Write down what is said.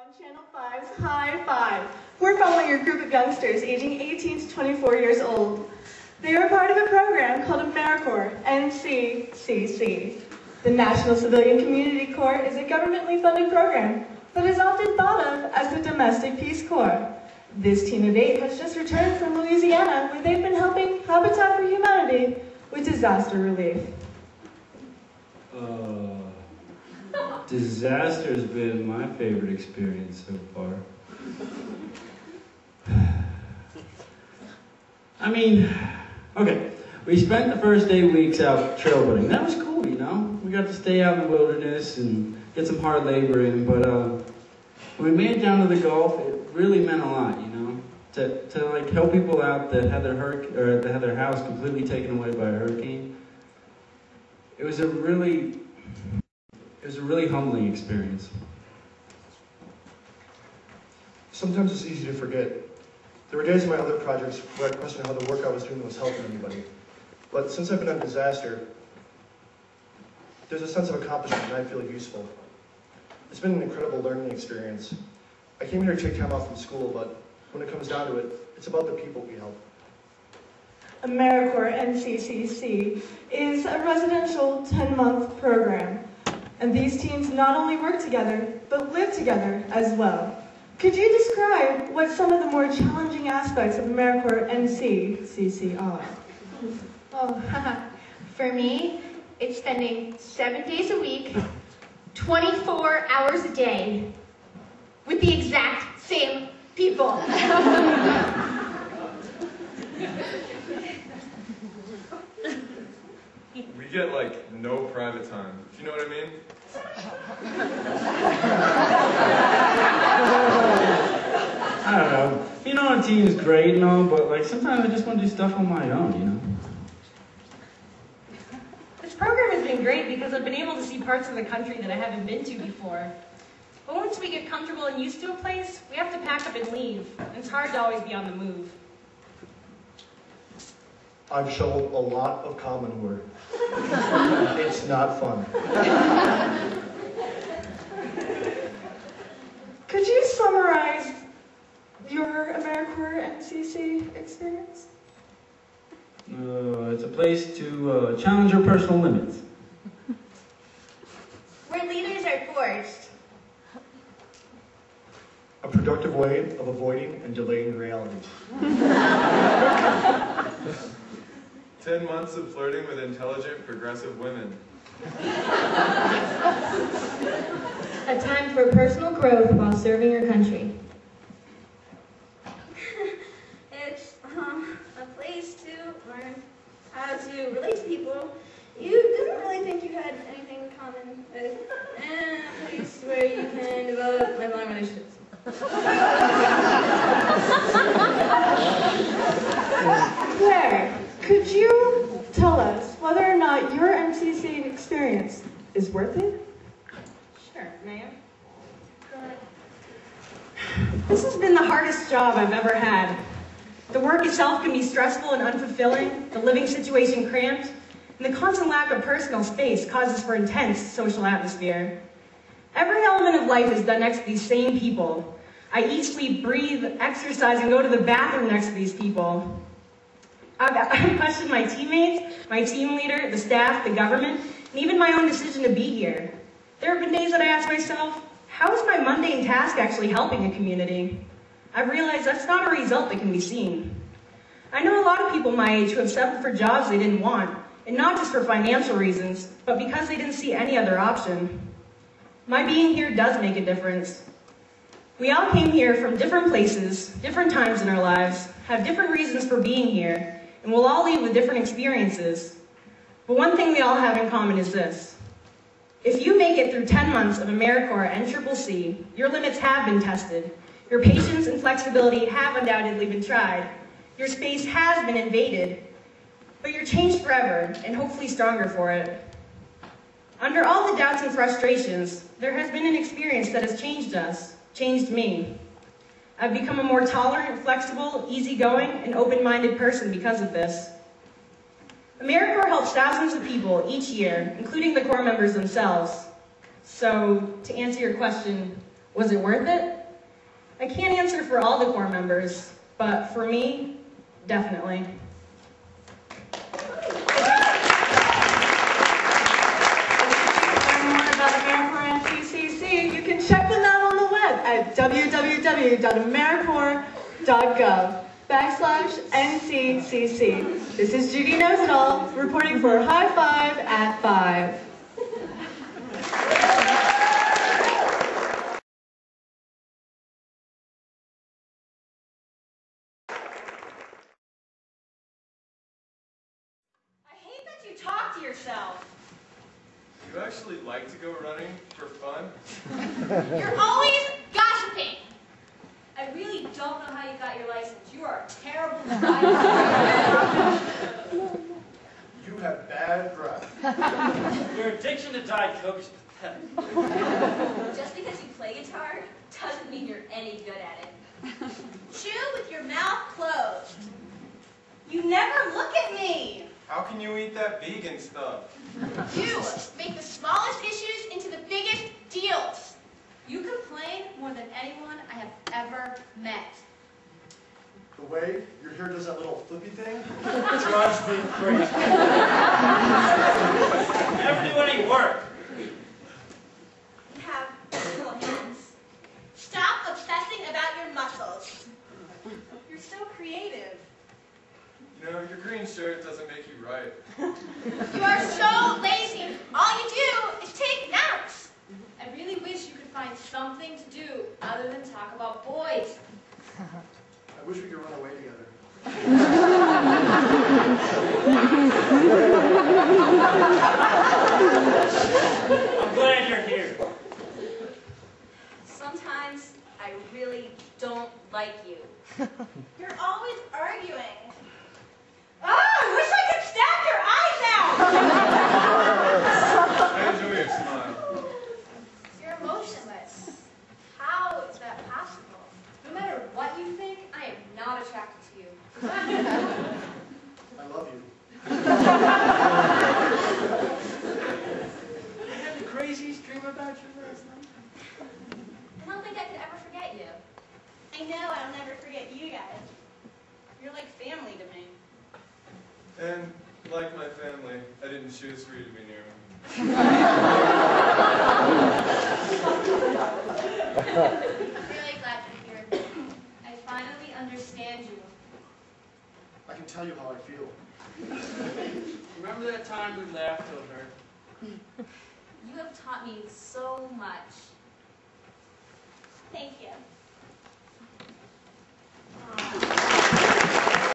on Channel 5's High Five. We're following a group of youngsters aging 18 to 24 years old. They are part of a program called AmeriCorps NCCC. The National Civilian Community Corps is a governmentally funded program, but is often thought of as the domestic Peace Corps. This team of 8 has just returned from Louisiana, where they've been helping Habitat for Humanity with disaster relief. Disaster's been my favorite experience so far. I mean, okay, we spent the first 8 weeks out trailboating. That was cool, you know? We got to stay out in the wilderness and get some hard labor in, but when we made it down to the Gulf, it really meant a lot, you know? To like help people out that had their house completely taken away by a hurricane. It was a really humbling experience. Sometimes it's easy to forget. There were days in my other projects where I questioned how the work I was doing was helping anybody. But since I've been on disaster, there's a sense of accomplishment and I feel useful. It's been an incredible learning experience. I came here to take time off from school, but when it comes down to it, it's about the people we help. AmeriCorps NCCC is a residential 10-month program. And these teams not only work together, but live together as well. Could you describe what some of the more challenging aspects of AmeriCorps NCCC are? Oh, for me, it's spending 7 days a week, 24 hours a day, with the exact same people. We get, like, no private time. Do you know what I mean? I don't know. Being on a team is great and all, but like sometimes I just want to do stuff on my own, you know? This program has been great because I've been able to see parts of the country that I haven't been to before. But once we get comfortable and used to a place, we have to pack up and leave. And it's hard to always be on the move. I've shoveled a lot of common manure. It's not fun. Could you summarize your AmeriCorps NCC experience? It's a place to challenge your personal limits. Where leaders are forged. A productive way of avoiding and delaying reality. 10 months of flirting with intelligent, progressive women. A time for personal growth while serving your country. It's a place to learn how to relate to people you didn't really think you had anything in common with, and a place where you can develop lifelong relationships. Claire, could you tell us whether or not your NCC experience is worth it? Sure, ma'am. This has been the hardest job I've ever had. The work itself can be stressful and unfulfilling, the living situation cramped, and the constant lack of personal space causes for intense social atmosphere. Every element of life is done next to these same people. I eat, sleep, breathe, exercise, and go to the bathroom next to these people. I've questioned my teammates, my team leader, the staff, the government, and even my own decision to be here. There have been days that I ask myself, how is my mundane task actually helping a community? I've realized that's not a result that can be seen. I know a lot of people my age who have settled for jobs they didn't want, and not just for financial reasons, but because they didn't see any other option. My being here does make a difference. We all came here from different places, different times in our lives, have different reasons for being here, and we'll all leave with different experiences. But one thing we all have in common is this. If you make it through 10 months of AmeriCorps NCCC, your limits have been tested. Your patience and flexibility have undoubtedly been tried. Your space has been invaded, but you're changed forever, and hopefully stronger for it. Under all the doubts and frustrations, there has been an experience that has changed us, changed me. I've become a more tolerant, flexible, easygoing, and open-minded person because of this. AmeriCorps helps thousands of people each year, including the Corps members themselves. So, to answer your question, was it worth it? I can't answer for all the Corps members, but for me, definitely. About AmeriCorps NCCC, you can check them out on the web at www.americorps.gov/NCCC. This is Judy Knows It All, reporting for High Five at 5. I hate that you talk to yourself. You actually like to go running for fun? You're always gossiping. I really don't know how you got your license. You are a terrible driver. You have bad breath. Your addiction to Diet Coke is pathetic. Just because you play guitar doesn't mean you're any good at it. Chew with your mouth closed. You never look at me. How can you eat that vegan stuff? You make the smallest issues into the biggest deals. You complain more than anyone I have ever met. The way your hair does that little flippy thing, Drives me crazy. Never do any work. You have little hands. Stop obsessing about your muscles. You're so creative. You know, your green shirt doesn't make you right. You are so lazy. All you do is take naps. I really wish you could find something to do other than talk about boys. I wish we could run away together. I'm glad you're here. Sometimes I really don't like you. You're always arguing. Ah, I wish I could stab your eyes out! I enjoy your smile. You're emotionless. How is that possible? No matter what you think, I am not attracted to you. I love you. You had the craziest dream about you last night. I don't think I could ever forget you. I know I'll never forget you guys. You're like family to me. And, like my family, I didn't choose for you to be near me. I'm really glad you're here. I finally understand you. I can tell you how I feel. Remember that time we laughed over? You have taught me so much. Thank you.